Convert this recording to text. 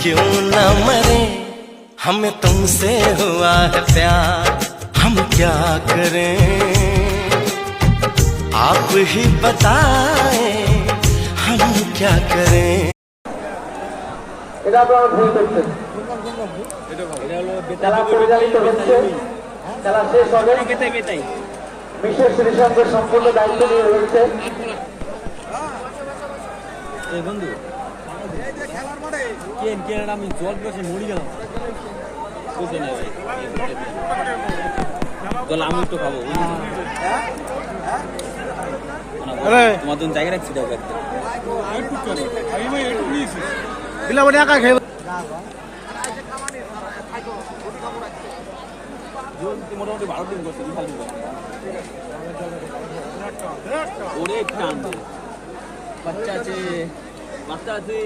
क्यों न मरे, हमें तुमसे हुआ है प्यार, हम क्या करें आप ही बताएं, हम क्या करें। এটা আপনারা ভুল করছেন। খেলা পরিচালিত হচ্ছে, খেলা শেষ হবে, বিশেষ শ্রীসংঘের সম্পূর্ণ দায়িত্ব নিয়ে রয়েছে। বন্ধু আমি জল বসে মরি গেলাম, আমি একটু খাবো তোমার জন্য জায়গা রাখছি মোটামুটি 12 দিন করছে, বাচ্চা আছে, বাচ্চা আছে।